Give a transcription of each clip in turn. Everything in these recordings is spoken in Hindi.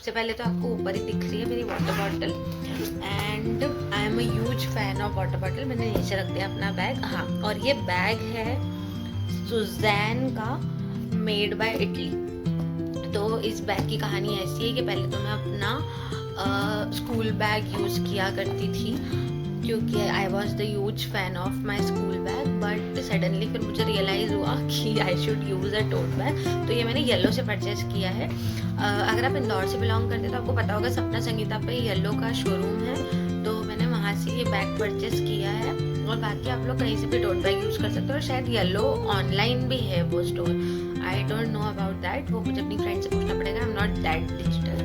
सबसे पहले तो आपको ऊपर ही दिख रही है मेरी water bottle, and I am a huge fan of water bottle. मैंने नीचे रख दिया अपना बैग। हाँ, और ये बैग है सुजैन का, मेड बाय इटली। तो इस बैग की कहानी ऐसी है कि पहले तो मैं अपना स्कूल बैग यूज़ किया करती थी, क्योंकि I was the huge fan of my school bag, but suddenly फिर मुझे रियलाइज़ हुआ कि I should use a tote bag. तो ये मैंने येलो से परचेज किया है। अगर आप इंदौर से बिलोंग करते हैं तो आपको पता होगा सपना संगीता पे येलो का शोरूम है, तो मैंने वहाँ से ये बैग परचेज किया है। और बाकी आप लोग कहीं से भी टोट बैग यूज़ कर सकते हो, और शायद येलो ऑनलाइन भी है वो store, I don't know about that, वो मुझे अपनी फ्रेंड से पूछना पड़ेगा, I am not that digital.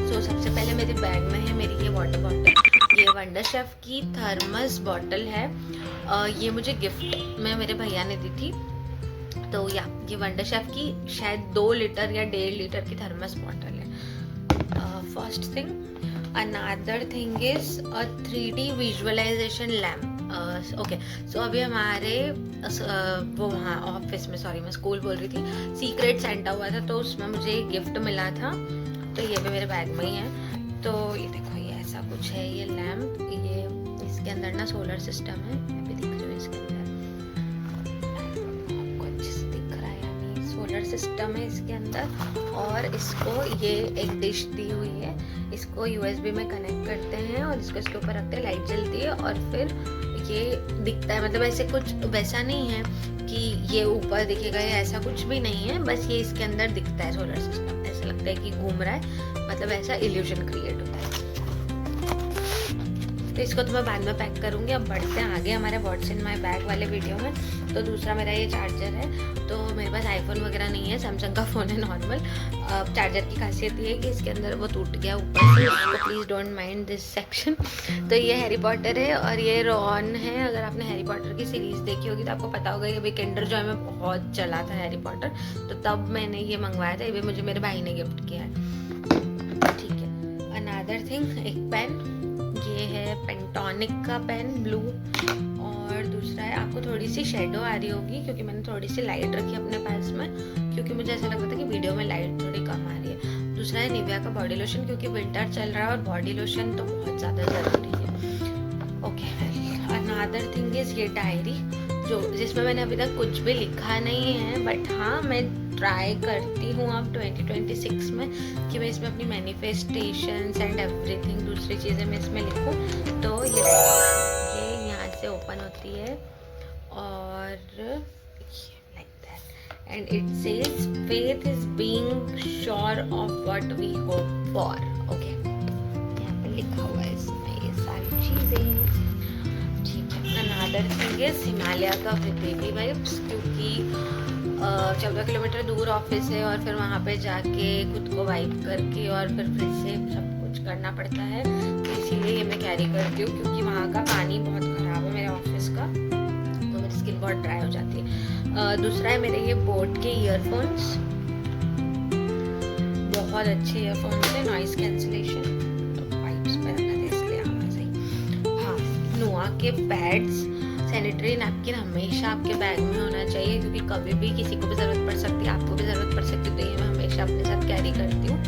So सबसे पहले मेरे बैग में है मेरी ये वाटर बॉटल। ये वंडर शेफ की थर्मस बॉटल है। ये मुझे गिफ्ट में मेरे भैया ने दी थी। तो या ये वंडर शेफ की शायद 2 लीटर या 1.5 लीटर की थर्मस बॉटल है। First thing, another thing is a 3D visualisation lamp. Okay, so अभी हमारे वो वहाँ ऑफिस में, सॉरी मैं स्कूल बोल रही थी, सीक्रेट सेंटा हुआ था, तो उसमें मुझे एक गिफ्ट मिला था। तो ये भी मेरे बैग में ही है। तो ये देखो, ये ऐसा कुछ है ये लैम्प। ये इसके अंदर ना सोलर सिस्टम है, मैं भी दिख रही हूँ इसके अंदर, आपको अच्छे से दिख रहा है या नहीं, सोलर सिस्टम है इसके अंदर। और इसको ये एक डिश दी हुई है, इसको USB में कनेक्ट करते हैं और इसको इसके ऊपर रखते हैं, लाइट जलती है और फिर ये दिखता है। मतलब ऐसे कुछ वैसा नहीं है कि ये ऊपर दिखेगा या ऐसा कुछ भी नहीं है, बस ये इसके अंदर दिखता है सोलर सिस्टम, ऐसा लगता है कि घूम रहा है, मतलब ऐसा इल्यूजन क्रिएट होता है। तो इसको तो मैं बाद में पैक करूँगी। अब बढ़ते हैं आगे हमारे व्हाट्स इन माय बैग वाले वीडियो में। तो दूसरा मेरा ये चार्जर है। तो मेरे पास आईफोन वगैरह नहीं है, सैमसंग का फ़ोन है नॉर्मल। चार्जर की खासियत ये है कि इसके अंदर वो टूट गया ऊपर से, तो please don't mind this section. तो ये हैरी पॉटर है और ये रॉन है। अगर आपने हैरी पॉटर की सीरीज़ देखी होगी तो आपको पता होगा कि अभी किंडर जॉय में बहुत चला था हैरी पॉटर, तो तब मैंने ये मंगवाया था। ये भी मुझे मेरे भाई ने गिफ्ट किया है। ठीक है, अनदर थिंग, एक पेन, ये है पेंटोनिक का पेन ब्लू। और दूसरा है, आपको थोड़ी सी शेडो आ रही होगी क्योंकि मैंने थोड़ी सी लाइट रखी अपने पास में, क्योंकि मुझे ऐसा लगता था कि वीडियो में लाइट थोड़ी कम आ रही है। दूसरा है निविया का बॉडी लोशन, क्योंकि विंटर चल रहा है और बॉडी लोशन तो बहुत ज़्यादा ज़रूरी है। ओके, अनदर थिंग इज़ ये डायरी, जिसमें मैंने अभी तक कुछ भी लिखा नहीं है, बट हाँ मैं ट्राई करती हूँ अब 2026 में कि मैं इसमें अपनी मैनिफेस्टेशंस एंड एवरीथिंग, दूसरी चीज़ें मैं इसमें लिखूँ। तो ये यहाँ से ओपन होती है और like that, and it says faith is being sure of what we hope for. Okay, यहाँ पे लिखा हुआ है इसमें ये सारी चीज़ें। ठीक है, अनदर थिंग इज हिमालय का बेबी वाइप्स, क्योंकि 14 किलोमीटर दूर ऑफिस है और फिर वहाँ पे जाके खुद को वाइप करके और फिर से सब कुछ करना पड़ता है, तो इसीलिए ये मैं कैरी करती हूँ, क्योंकि वहाँ का पानी बहुत ख़राब है मेरे ऑफिस का, तो मेरी स्किन बहुत ड्राई हो जाती है। दूसरा है मेरे ये बोट के ईयरफोन्स, बहुत अच्छे ईयरफोन्स है, नॉइस कैंसिलेशन, तो वाइप्स पे रखा था इसलिए आवाज़ आई। हाँ, नोआ के पैड्स, सैनिटरी नैपकिन हमेशा आपके बैग में होना चाहिए, क्योंकि कभी भी किसी को भी ज़रूरत पड़ सकती है, आपको भी ज़रूरत पड़ सकती है, तो ये मैं हमेशा अपने साथ कैरी करती हूँ।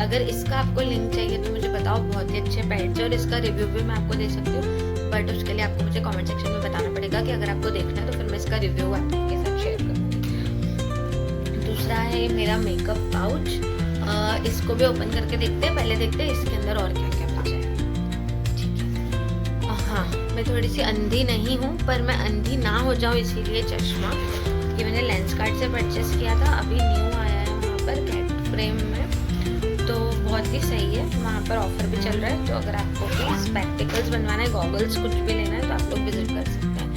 अगर इसका आपको लिंक चाहिए तो मुझे बताओ, बहुत ही अच्छे पैड्स है और इसका रिव्यू भी मैं आपको दे सकती हूँ, बट उसके लिए आपको मुझे कमेंट सेक्शन में बताना पड़ेगा कि अगर आपको देखना है, तो फिर मैं इसका रिव्यू आपके साथ शेयर करूँगी। दूसरा है मेरा मेकअप पाउच, इसको भी ओपन करके देखते हैं। पहले देखते हैं इसके अंदर और क्या क्या बचा है। हाँ, मैं थोड़ी सी अंधी नहीं हूँ, पर मैं अंधी ना हो जाऊँ इसीलिए चश्मा, ये मैंने लेंस कार्ट से परचेस किया था, अभी न्यू आया है वहाँ पर कैट फ्रेम में, तो बहुत ही सही है, वहाँ पर ऑफर भी चल रहा है। तो अगर आपको भी स्पेक्टिकल्स बनवाना है, गॉगल्स कुछ भी लेना है, तो आप लोग विजिट कर सकते हैं।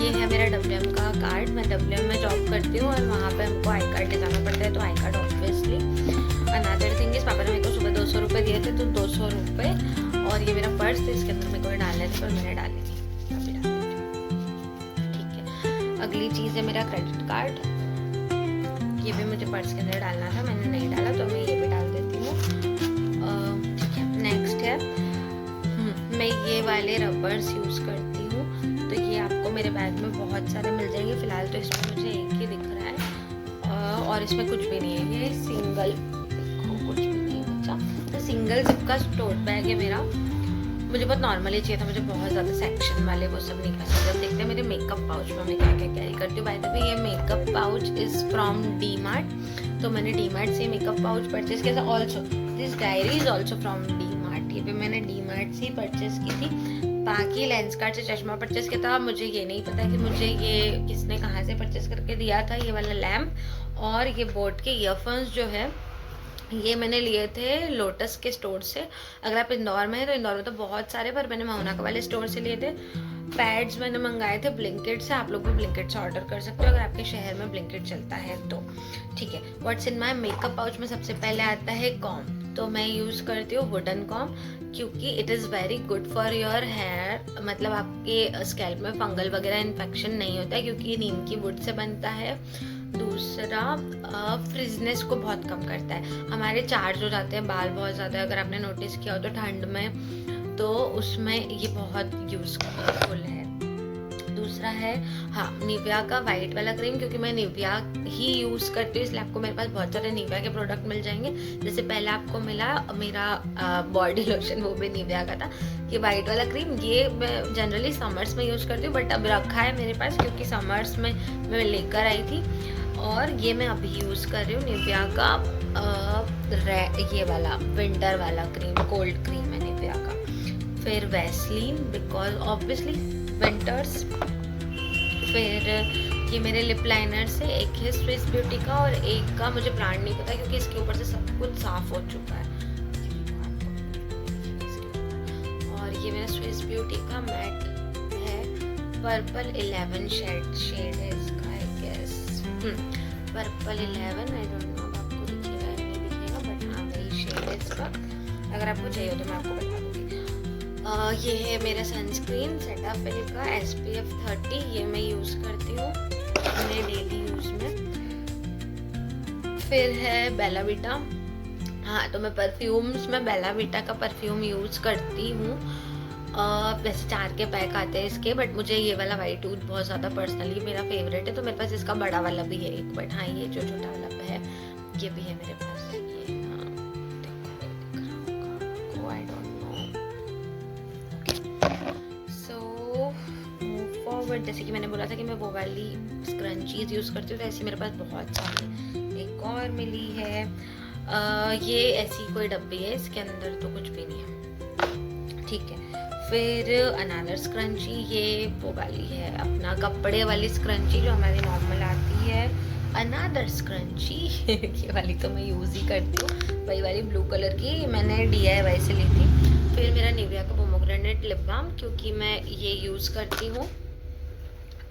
ये है मेरा WM का कार्ड, मैं WM में जॉब करती हूँ और वहाँ पे हमको आई कार्ड ले जाना पड़ता है, तो I card obviously. Another thing इस, पापा ने मेरे को सुबह 200 रुपये दिए थे, तो 200 रुपये। और ये मेरा पर्स था, इसके अंदर मेरे को डालने थे, पर मैंने डाले थे, अभी डाल देती। ठीक है, अगली चीज़ है मेरा क्रेडिट कार्ड, ये भी मुझे पर्स के अंदर डालना था, मैंने नहीं डाला, तो मैं ये भी डाल देती हूँ। ठीक है, नेक्स्ट है, मैं ये वाले रबर्स यूज़ करती हूँ, तो ये आपको मेरे बैग में बहुत सारे मिल जाएंगे। फिलहाल तो इसमें मुझे एक ही दिख रहा है और इसमें कुछ भी नहीं है, ये सिंगल सिंगल जिप का टोट बैग है मेरा। मुझे बहुत नॉर्मली चाहिए था, मुझे बहुत ज़्यादा सेक्शन वाले वो सब नहीं पसंद। जब देखते हैं मेरे मेकअप पाउच में मैं क्या क्या कैरी करती हूँ। बाय द वे ये makeup pouch is from D mart, तो मैंने डी मार्ट से मेकअप पाउच परचेज किया था। Also this diary is also from D mart, ये भी मैंने डी मार्ट से ही परचेज की थी। बाकी लेंसकार्ट से चश्मा परचेज किया था। मुझे ये नहीं पता कि मुझे ये किसने कहाँ से परचेज करके दिया था, ये वाला लैम्प। और ये बोट के ईयरफोन्स जो है ये मैंने लिए थे लोटस के स्टोर से। अगर आप इंदौर में हैं तो इंदौर में तो बहुत सारे, पर मैंने मोनाका वाले स्टोर से लिए थे। पैड्स मैंने मंगाए थे ब्लिंकिट से, आप लोग भी ब्लिंकिट से ऑर्डर कर सकते हो अगर आपके शहर में ब्लिंकिट चलता है तो। ठीक है, what's in my makeup pouch में सबसे पहले आता है कॉम। तो मैं यूज़ करती हूँ वुडन कॉम, क्योंकि it is very good for your hair. मतलब आपके स्कैल्प में फंगल वगैरह इन्फेक्शन नहीं होता है, क्योंकि ये नीम की वुड से बनता है। दूसरा फ्रिजनेस को बहुत कम करता है। हमारे चार्ज हो जाते हैं बाल बहुत ज़्यादा, अगर आपने नोटिस किया हो तो ठंड में, तो उसमें ये बहुत यूज़फुल है। दूसरा है हाँ निविया का वाइट वाला क्रीम, क्योंकि मैं निविया ही यूज़ करती हूँ, इसलिए आपको मेरे पास बहुत सारे निविया के प्रोडक्ट मिल जाएंगे। जैसे पहले आपको मिला मेरा बॉडी लोशन, वो भी निविया का था। ये वाइट वाला क्रीम ये मैं जनरली समर्स में यूज़ करती हूँ, बट अब रखा है मेरे पास क्योंकि समर्स में मैं लेकर आई थी। और ये मैं अभी यूज़ कर रही हूँ निविया का ये वाला विंटर वाला क्रीम, कोल्ड क्रीम है निविया का। फिर वैसलीन बिकॉज ऑब्वियसली विंटर्स। फिर ये मेरे लिप लाइनर से एक है स्विस ब्यूटी का, और एक का मुझे ब्रांड नहीं पता क्योंकि इसके ऊपर से सब कुछ साफ हो चुका है। और ये मेरा स्विस ब्यूटी का मैट है, पर्पल 11 शेड है इसका, I guess purple 11, I don't know आपको दिखेगा या नहीं दिखेगा, बट हाँ वही शेड है इसका। अगर आपको चाहिए हो तो मैं आपको बता दूँगी। ये है मेरा सनस्क्रीन सेटाफिल का SPF 30, ये मैं यूज़ करती हूँ अपने डेली यूज़ में। फिर है बेला वीटा। हाँ तो मैं परफ्यूम्स में बेला वीटा का परफ्यूम यूज़ करती हूँ। वैसे 4 के पैक आते हैं इसके, बट मुझे ये वाला वाइट टूथ बहुत ज़्यादा पर्सनली मेरा फेवरेट है, तो मेरे पास इसका बड़ा वाला भी है एक। बट हाँ ये जो छोटा वाला है ये भी है मेरे पास। ये हाँ देखो आई don't no. So move forward, जैसे कि मैंने बोला था कि मैं वो वाली स्क्रंचीज यूज़ करती हूँ, तो ऐसी मेरे पास बहुत सारी एक और मिली है। ये ऐसी कोई डब्बी है, इसके अंदर तो कुछ भी नहीं है। ठीक है, फिर अनादर स्क्रंची, ये वो वाली है अपना कपड़े वाली स्क्रंची जो हमारी नॉर्मल आती है। अनादर स्क्रंची ये वाली तो मैं यूज़ ही करती हूँ, वही वाली ब्लू कलर की मैंने DIY से ली थी। फिर मेरा निविया का पोमोग्रेनेट लिप बाम, क्योंकि मैं ये यूज़ करती हूँ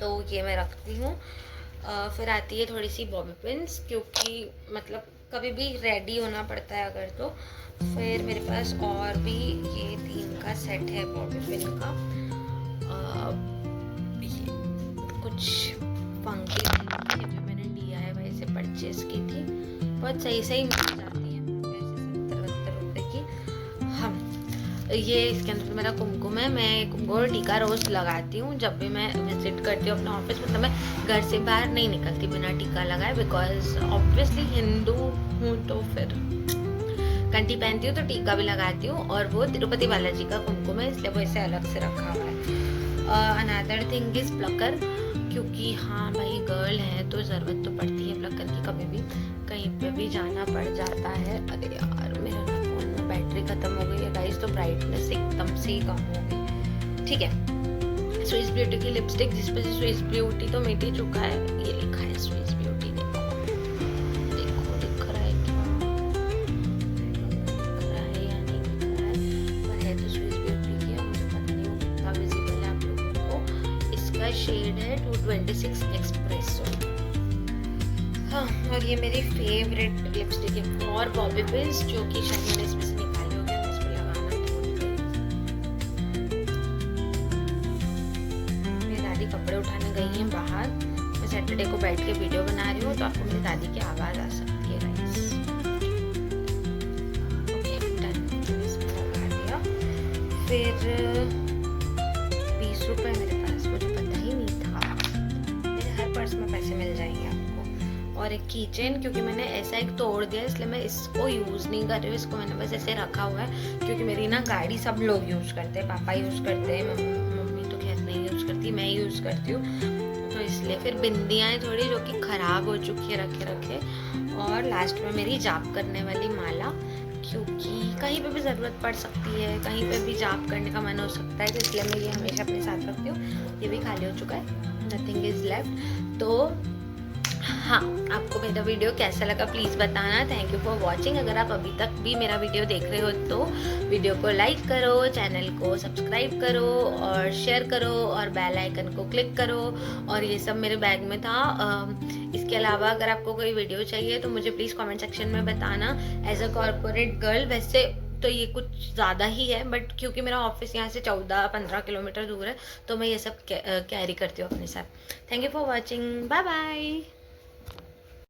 तो ये मैं रखती हूँ। फिर आती है थोड़ी सी बॉबी पिन्स, क्योंकि मतलब कभी भी रेडी होना पड़ता है अगर तो। फिर मेरे पास और भी ये 3 का सेट है बॉबी पिन का। ये कुछ फंकी जो मैंने DIY से परचेज की थी, बहुत सही सही मिल जाती है, वैसे 70-72 रुपये की। हम ये इसके अंदर मेरा कुमकुम है, मैं कुमकुम और टीका रोज़ लगाती हूँ जब भी मैं विजिट करती हूँ अपना ऑफिस। मतलब मैं घर से बाहर नहीं निकलती बिना टीका लगाए, बिकॉज ऑब्वियसली हिंदू हूँ तो फिर कंठी पहनती हूँ तो टीका भी लगाती हूँ। और वो तिरुपति बालाजी का कुमकुम है, इसलिए वो इसे अलग से रखा हुआ है। अनदर थिंग इज प्लकर, क्योंकि हाँ भाई गर्ल है तो ज़रूरत तो पड़ती है प्लकर की, कभी भी कहीं पे भी जाना पड़ जाता है। अरे यार मेरा फ़ोन में बैटरी ख़त्म हो गई है गाइस, तो ब्राइटनेस एकदम से ही कम हो गई। ठीक है, स्विस ब्यूटी की लिपस्टिक, जिस पर स्विस ब्यूटी तो मिट ही चुका है, ये लिखा है स्विस ब्यूटी। देखो दिख रहा है क्या, दिख रहा है या नहीं दिख रहा है, पर है तो स्विस ब्यूटी की है। मुझे पता नहीं वो कितना विजिबल है आप लोगों को। इसका शेड है 226 एक्सप्रेसो। हाँ, और ये मेरी फेवरेट लिपस्टिक है। और बॉबी पिन्स जो कि शायद मैंने इसमें से निकाले हो गया, इस पर लगाना था। मेरी दादी कपड़े उठाने गई हैं बाहर, मैं सैटरडे को बैठ के वीडियो बना रही हूँ, तो आपको मेरी दादी की आवाज़ आ सकती है गाइस। ओके डन, इसमें लगा दिया। फिर 20 रुपये मेरे पास, मुझे पता ही नहीं था, मेरे हर पर्स में पैसे मिल जाएंगे आपको। और एक कीचेन, क्योंकि मैंने ऐसा एक तोड़ दिया इसलिए मैं इसको यूज़ नहीं कर रही हूँ, इसको मैंने बस ऐसे रखा हुआ है क्योंकि मेरी ना गाड़ी सब लोग यूज़ करते हैं, पापा यूज़ करते हैं, मम्मी तो खैर नहीं यूज़ करती, मैं यूज़ करती हूँ, तो इसलिए। फिर बिंदियाँ हैं थोड़ी जो कि ख़राब हो चुकी है रखे, और लास्ट में मेरी जाप करने वाली माला, क्योंकि कहीं पे भी ज़रूरत पड़ सकती है, कहीं पे भी जाप करने का मन हो सकता है, तो इसलिए मैं ये हमेशा अपने साथ रखती हूँ। ये भी खाली हो चुका है, नथिंग इज़ लेफ्ट। तो हाँ, आपको मेरा वीडियो कैसा लगा प्लीज़ बताना। Thank you for watching. अगर आप अभी तक भी मेरा वीडियो देख रहे हो तो वीडियो को लाइक करो, चैनल को सब्सक्राइब करो और शेयर करो और बेल आइकन को क्लिक करो। और ये सब मेरे बैग में था। इसके अलावा अगर आपको कोई वीडियो चाहिए तो मुझे प्लीज़ कमेंट सेक्शन में बताना। एज अ कॉर्पोरेट गर्ल वैसे तो ये कुछ ज़्यादा ही है, बट क्योंकि मेरा ऑफिस यहाँ से 14-15 किलोमीटर दूर है तो मैं ये सब कैरी करती हूँ अपने साथ। Thank you for watching, bye bye.